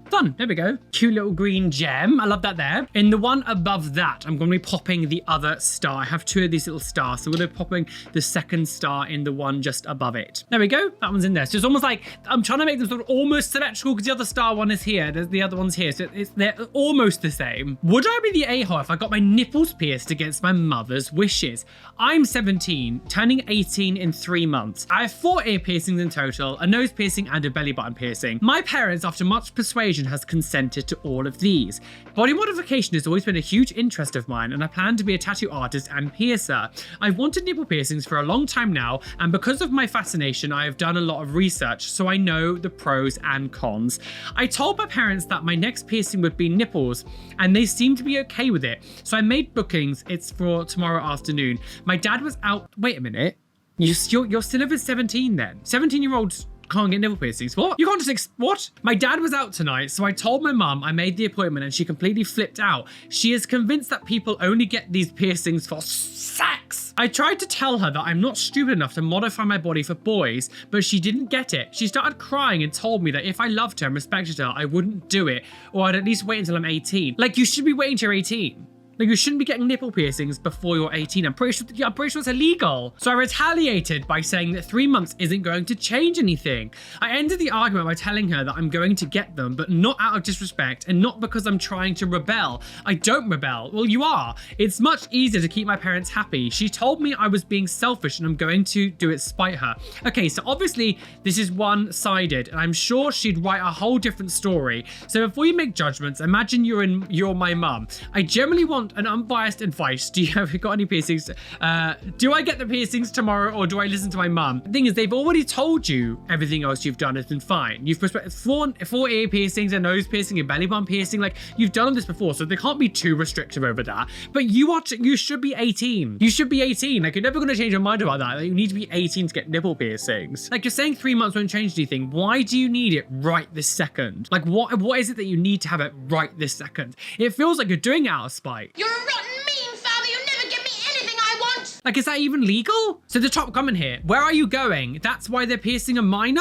Done. There we go. Cute little green gem. I love that there. In the one above that, I'm going to be popping the other star. I have two of these little stars. So we're going to be popping the second star in the one just above it. There we go. That one's in there. So it's almost like I'm trying to make them sort of almost symmetrical because the other star one is here. The other one's here. So they're almost the same. Would I be the a-hole if I got my nipples pierced against my mother's wishes? I'm 17, turning 18 in 3 months. I have 4 ear piercings in total, a nose piercing and a belly button piercing. My parents, after much persuasion, has consented to all of these. Body modification has always been a huge interest of mine and I plan to be a tattoo artist and piercer. I've wanted nipple piercings for a long time now and because of my fascination I have done a lot of research so I know the pros and cons. I told my parents that my next piercing would be nipples and they seemed to be okay with it. So I made bookings. It's for tomorrow afternoon. My dad was out. Wait a minute. You're still over 17 then? 17-year-olds can't get nipple piercings. What? You can't just, what? My dad was out tonight, so I told my mum I made the appointment and she completely flipped out. She is convinced that people only get these piercings for sex. I tried to tell her that I'm not stupid enough to modify my body for boys, but she didn't get it. She started crying and told me that if I loved her and respected her, I wouldn't do it, or I'd at least wait until I'm 18. Like, you should be waiting till you're 18. Like, you shouldn't be getting nipple piercings before you're 18. I'm pretty sure it's illegal. So I retaliated by saying that 3 months isn't going to change anything. I ended the argument by telling her that I'm going to get them, but not out of disrespect and not because I'm trying to rebel. I don't rebel. Well, you are. It's much easier to keep my parents happy. She told me I was being selfish and I'm going to do it spite her. Okay, so obviously this is one-sided and I'm sure she'd write a whole different story. So before you make judgments, imagine you're my mum. I generally want an unbiased advice. Have you got any piercings? Do I get the piercings tomorrow or do I listen to my mum? The thing is, they've already told you everything else you've done has been fine. You've prescribed 4 ear piercings, a nose piercing, a belly button piercing. Like, you've done this before, so they can't be too restrictive over that. But you should be 18. You should be 18. Like, you're never going to change your mind about that. Like, you need to be 18 to get nipple piercings. Like, you're saying 3 months won't change anything. Why do you need it right this second? Like, what is it that you need to have it right this second? It feels like you're doing it out of spite.
You're a rotten, mean father. You never give me anything I want.
Like, is that even legal? So the top comment here, where are you going? That's why they're piercing a minor?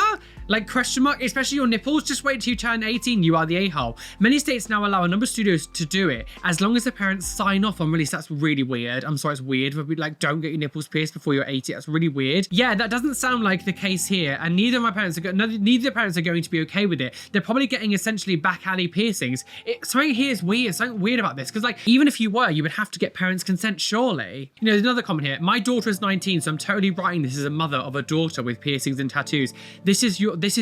Like question mark, especially your nipples, just wait till you turn 18, you are the a-hole. Many states now allow a number of studios to do it, as long as the parents sign off on release. That's really weird. I'm sorry, it's weird, but like, don't get your nipples pierced before you're 80. That's really weird. Yeah, that doesn't sound like the case here, and neither of the parents are going to be okay with it. They're probably getting essentially back alley piercings. Something here is weird. Something weird about this, because like, even if you were, you would have to get parents' consent, surely. You know, there's another comment here. My daughter is 19, so I'm totally writing this as a mother of a daughter with piercings and tattoos. This is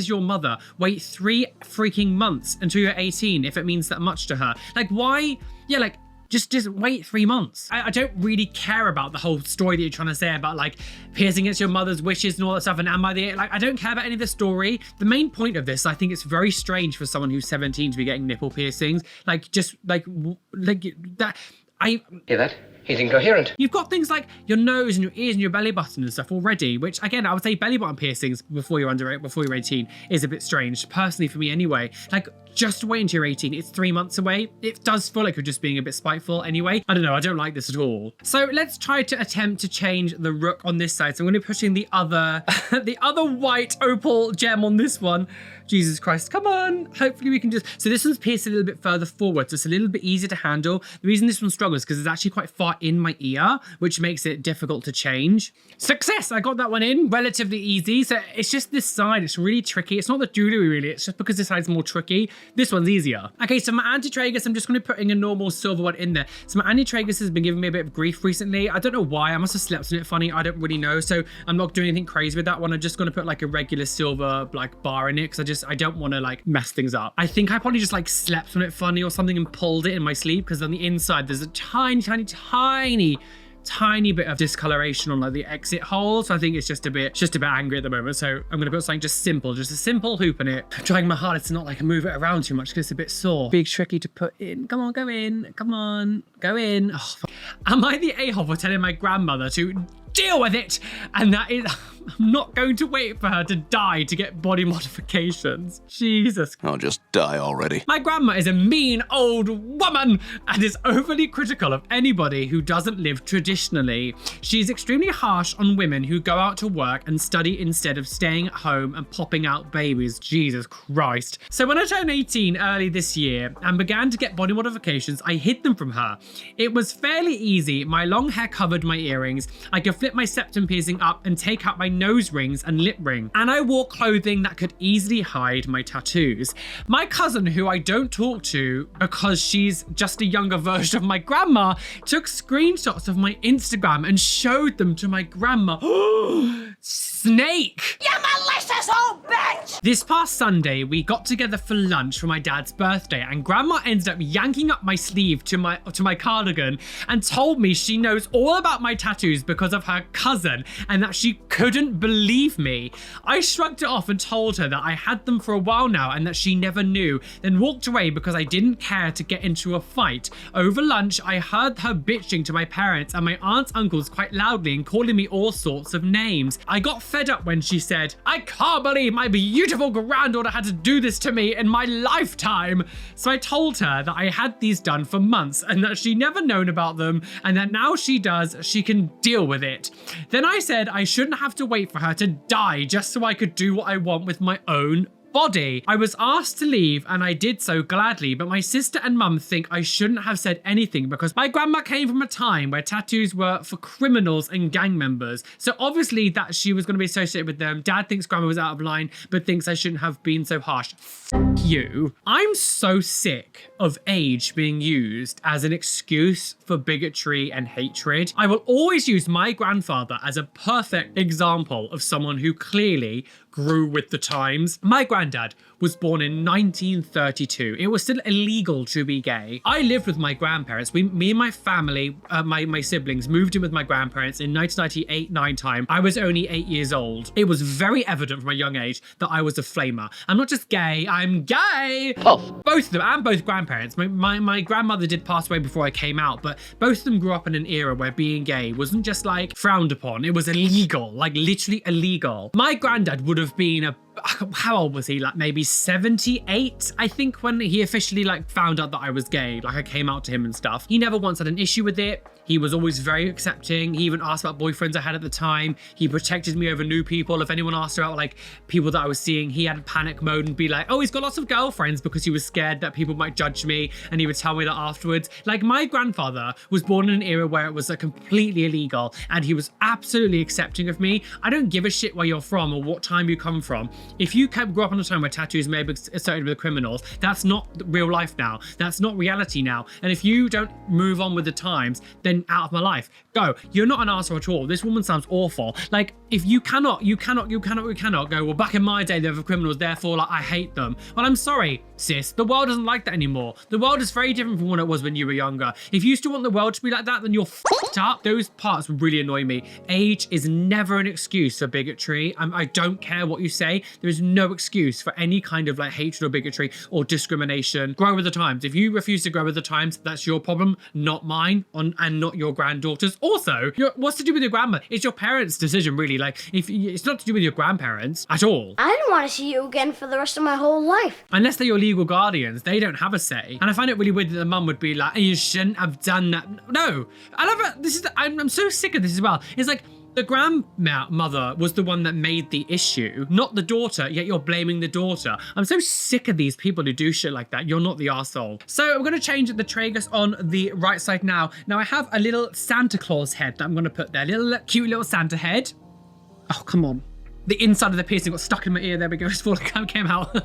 your mother. Wait 3 freaking months until you're 18 if it means that much to her. Like, why? Yeah, like, just wait 3 months. I don't really care about the whole story that you're trying to say about like piercing against your mother's wishes and all that stuff. And like, I don't care about any of the story. The main point of this, I think it's very strange for someone who's 17 to be getting nipple piercings. Like, just like that.
Hear that? He's incoherent.
You've got things like your nose and your ears and your belly button and stuff already, which again, I would say belly button piercings before you're 18 is a bit strange, personally for me anyway. Like, just wait until you're 18. It's 3 months away. It does feel like you're just being a bit spiteful anyway. I don't know, I don't like this at all. So let's try to attempt to change the rook on this side. So I'm gonna be pushing the other, the other white opal gem on this one. Jesus Christ, come on. Hopefully we can just, so this one's pierced a little bit further forward, so it's a little bit easier to handle. The reason this one struggles is because it's actually quite far in my ear, which makes it difficult to change. Success, I got that one in, relatively easy. So it's just this side, it's really tricky. It's not the jewelry really, it's just because this side's more tricky. This one's easier. Okay, so my anti-Tragus, I'm just gonna be putting a normal silver one in there. So my anti-Tragus has been giving me a bit of grief recently. I don't know why, I must have slept on it funny, I don't really know. So I'm not doing anything crazy with that one. I'm just gonna put like a regular silver like bar in it, because I don't want to like mess things up. I think I probably just like slept on it funny or something and pulled it in my sleep, because on the inside there's a tiny bit of discoloration on like the exit hole. So I think it's just a bit angry at the moment. So I'm gonna put something just a simple hoop in it. I'm trying my hardest to not like move it around too much because it's a bit sore. Big tricky to put in. Come on, go in. Come on, go in. Oh, am I the a-hole for telling my grandmother to deal with it? And that is, I'm not going to wait for her to die to get body modifications. Jesus.
I'll just die already.
My grandma is a mean old woman and is overly critical of anybody who doesn't live traditionally. She's extremely harsh on women who go out to work and study instead of staying at home and popping out babies. Jesus Christ. So when I turned 18 early this year and began to get body modifications, I hid them from her. It was fairly easy. My long hair covered my earrings. I could flip my septum piercing up and take out my nose rings and lip ring. And I wore clothing that could easily hide my tattoos. My cousin, who I don't talk to because she's just a younger version of my grandma, took screenshots of my Instagram and showed them to my grandma. Snake!
You malicious old bitch!
This past Sunday, we got together for lunch for my dad's birthday, and grandma ended up yanking up my sleeve to my cardigan and told me she knows all about my tattoos because of her cousin and that she couldn't believe me. I shrugged it off and told her that I had them for a while now and that she never knew, then walked away because I didn't care to get into a fight. Over lunch, I heard her bitching to my parents and my aunts, uncles quite loudly and calling me all sorts of names. I got fed up when she said, "I can't believe my beautiful granddaughter had to do this to me in my lifetime." So I told her that I had these done for months and that she never known about them and that now she does, she can deal with it. Then I said I shouldn't have to wait for her to die just so I could do what I want with my own body. I was asked to leave and I did so gladly, but my sister and mum think I shouldn't have said anything because my grandma came from a time where tattoos were for criminals and gang members. So obviously that she was going to be associated with them. Dad thinks grandma was out of line, but thinks I shouldn't have been so harsh. F you. I'm so sick of age being used as an excuse for bigotry and hatred. I will always use my grandfather as a perfect example of someone who clearly grew with the times. My granddad was born in 1932. It was still illegal to be gay. I lived with my grandparents. Me and my family, my siblings moved in with my grandparents in 1998-9 time. I was only 8 years old. It was very evident from a young age that I was a flamer. I'm not just gay, I'm gay! Oh. Both of them, and both grandparents. My grandmother did pass away before I came out, but both of them grew up in an era where being gay wasn't just like frowned upon, it was illegal, like literally illegal. My granddad would have been a how old was he? Like maybe 78, I think, when he officially like found out that I was gay. Like I came out to him and stuff. He never once had an issue with it. He was always very accepting. He even asked about boyfriends I had at the time. He protected me over new people. If anyone asked about like people that I was seeing, he had panic mode and be like, oh, he's got lots of girlfriends, because he was scared that people might judge me, and he would tell me that afterwards. Like my grandfather was born in an era where it was completely illegal, and he was absolutely accepting of me. I don't give a shit where you're from or what time you come from. If you grew up on a time where tattoos may be associated with criminals, that's not real life now. That's not reality now. And if you don't move on with the times, then out of my life, go. You're not an arsehole at all. This woman sounds awful. Like, if you cannot go, well, back in my day, there were criminals, therefore, like, I hate them. Well, I'm sorry, sis. The world isn't like that anymore. The world is very different from what it was when you were younger. If you still want the world to be like that, then you're fucked up. Those parts really annoy me. Age is never an excuse for bigotry. I don't care what you say. There is no excuse for any kind of like hatred or bigotry or discrimination. Grow with the times. If you refuse to grow with the times, that's your problem, not mine, and not your granddaughter's. Also, what's to do with your grandma? It's your parents' decision, really. Like, if it's not to do with your grandparents at all.
I don't want to see you again for the rest of my whole life.
Unless they're your legal guardians, they don't have a say. And I find it really weird that the mum would be like, you shouldn't have done that. No, I love it. I'm so sick of this as well. It's like, the grandmother was the one that made the issue, not the daughter, yet you're blaming the daughter. I'm so sick of these people who do shit like that. You're not the arsehole. So I'm gonna change the Tragus on the right side now. Now I have a little Santa Claus head that I'm gonna put there. Little cute little Santa head. Oh, come on. The inside of the piercing got stuck in my ear. There we go, it's came out.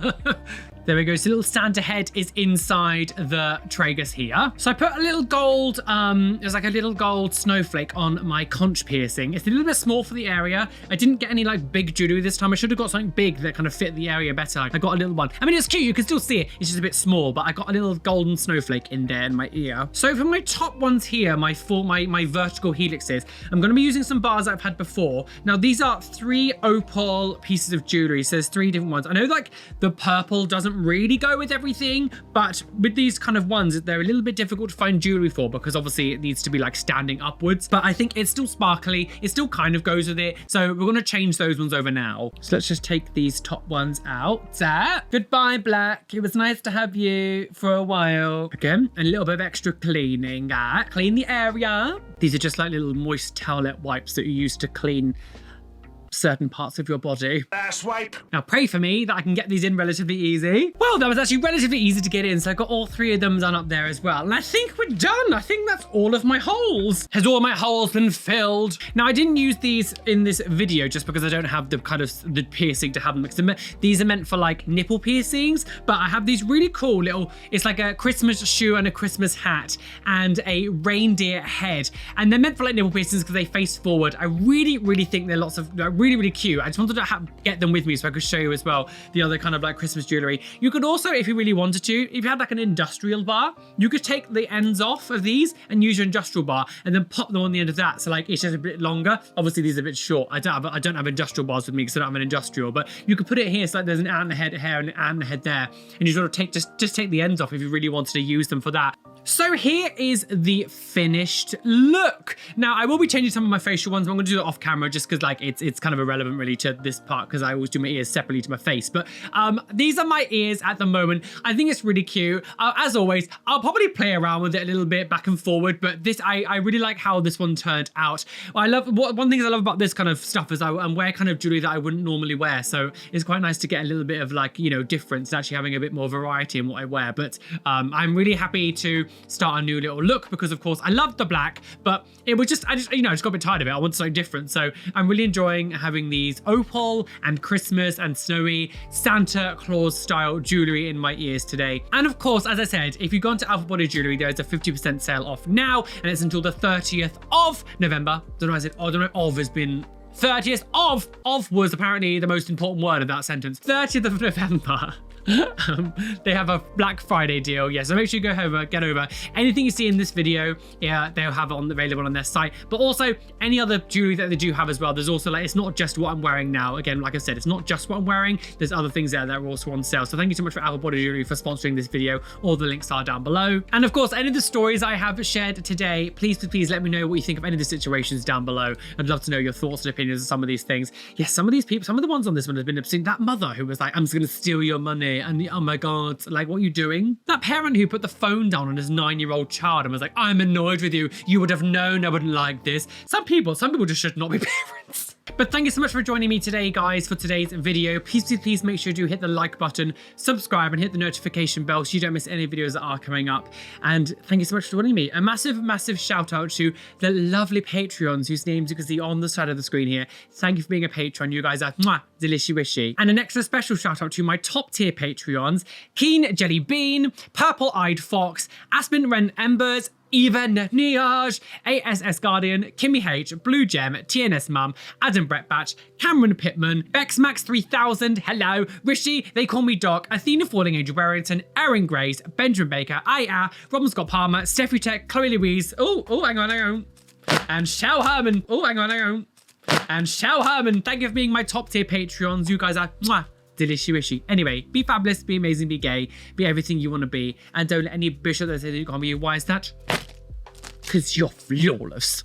There we go, so little Santa head is inside the Tragus here. So I put a little gold, there's like a little gold snowflake on my conch piercing. It's a little bit small for the area. I didn't get any like big jewelry this time. I should have got something big that kind of fit the area better. I got a little one. I mean, it's cute, you can still see it. It's just a bit small, but I got a little golden snowflake in there in my ear. So for my top ones here, my vertical helixes, I'm gonna be using some bars I've had before. Now these are 3 opal pieces of jewelry. So there's 3 different ones. I know like the purple doesn't really go with everything, but with these kind of ones, they're a little bit difficult to find jewelry for, because obviously it needs to be like standing upwards, but I think it's still sparkly. It still kind of goes with it. So we're going to change those ones over now. So let's just take these top ones out. Goodbye, black. It was nice to have you for a while. Again, a little bit of extra cleaning. Clean the area. These are just like little moist towelette wipes that you use to clean certain parts of your body.
Ass wipe.
Now pray for me that I can get these in relatively easy. Well, that was actually relatively easy to get in, so I got all 3 of them done up there as well. And I think we're done. I think that's all of my holes. Has all my holes been filled? Now I didn't use these in this video just because I don't have the kind of the piercing to have them, because these are meant for like nipple piercings, but I have these really cool little, it's like a Christmas shoe and a Christmas hat and a reindeer head. And they're meant for like nipple piercings because they face forward. I really think they're really cute. I just wanted to get them with me so I could show you as well the other kind of like Christmas jewelry. You could also, if you really wanted to, if you had like an industrial bar, you could take the ends off of these and use your industrial bar and then pop them on the end of that. So like it's just a bit longer. Obviously these are a bit short. I don't have industrial bars with me because I don't have an industrial, but you could put it here so like there's an ant and a head here and an ant and a head there, and you sort of just take the ends off if you really wanted to use them for that. So here is the finished look. Now I will be changing some of my facial ones, but I'm going to do it off camera just because like it's kind of irrelevant really to this part because I always do my ears separately to my face. But these are my ears at the moment. I think it's really cute. As always, I'll probably play around with it a little bit back and forward, but this I really like how this one turned out. One thing I love about this kind of stuff is I wear kind of jewelry that I wouldn't normally wear, so it's quite nice to get a little bit of like, you know, difference, actually having a bit more variety in what I wear. But I'm really happy to start a new little look because of course I love the black, but it was just I just got a bit tired of it. I want something different, so I'm really enjoying having these opal and Christmas and snowy Santa Claus style jewelry in my ears today. And of course, as I said, if you've gone to Alpha Body Jewelry, there is a 50% sale off now, and it's until the 30th of November. Don't know why I said, I don't know, of has been 30th of was apparently the most important word of that sentence. 30th of November. They have a Black Friday deal, yeah, so make sure you get over anything you see in this video. Yeah, they'll have it available on their site, but also any other jewelry that they do have as well. There's also, like, it's not just what I'm wearing now. Again, like I said, it's not just what I'm wearing. There's other things there that are also on sale. So thank you so much for Alpha Body Jewelry for sponsoring this video. All the links are down below. And of course, any of the stories I have shared today, please let me know what you think of any of the situations down below. I'd love to know your thoughts and opinions on some of these things. Yes, some of these people, some of the ones on this one have been obscene. That mother who was like, I'm just gonna steal your money, and oh my god, like, what are you doing? That parent who put the phone down on his 9-year-old child and was like, I'm annoyed with you. You would have known I wouldn't like this. Some people just should not be parents. But thank you so much for joining me today, guys, for today's video. Please make sure to hit the like button, subscribe, and hit the notification bell so you don't miss any videos that are coming up. And thank you so much for joining me. A massive shout out to the lovely Patreons whose names you can see on the side of the screen here. Thank you for being a patron. You guys are delicious wishy. And an extra special shout out to my top tier Patreons: Keen Jelly Bean, Purple Eyed Fox, Aspen Ren Embers, Eva Niage, ASS Guardian, Kimmy H, Blue Gem, TNS Mum, Adam Brett Batch, Cameron Pittman, Bexmax 3000, hello, Rishi, They Call Me Doc, Athena Falling Angel Barrington, Erin Grace, Benjamin Baker, AITA, Robin Scott Palmer, Steffi Tech, Chloe Louise, hang on, and Shell Herman, hang on, and Shell Herman. Thank you for being my top tier Patreons. You guys are delicious wishy. Anyway, be fabulous, be amazing, be gay, be everything you want to be, and don't let any bishop that says you can't be. Why is that? Because you're flawless.